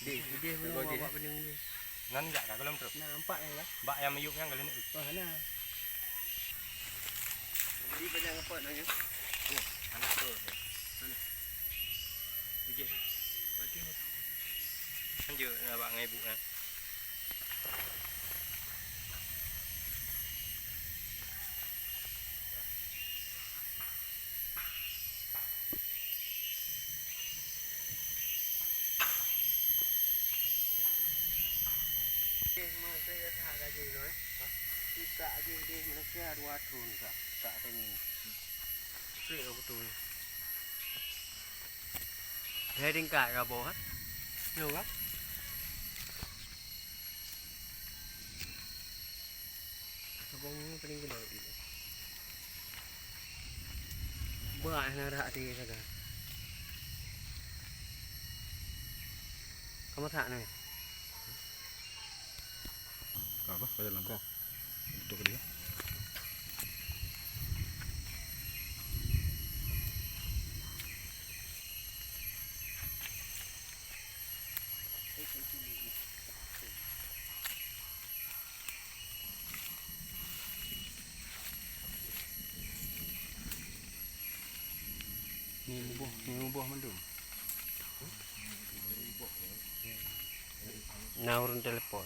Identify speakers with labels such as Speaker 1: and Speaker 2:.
Speaker 1: Dia belum bawa benda ni.
Speaker 2: Nan jak kalau terus.
Speaker 1: Nampak yang lah.
Speaker 2: Bak yang mayuk yang kalau ni.
Speaker 1: Oh, nah. Di banyak apa nanya?
Speaker 2: Oh, anak tu. Sana. Pergi. Bagi ni. Lanjut nak bak dengan ibu kan.
Speaker 1: Saya tak gaji no. Kita di Malaysia 2 tahun tak sini. Free betul. Heading kat ke bawah? Yo kan? Abang ni paling gila dia. Berat nak dia kata. Kamu tak ni?
Speaker 3: Apa? Pada langkah. Untuk dia. Ni buah mendung.
Speaker 1: Naurun telepon.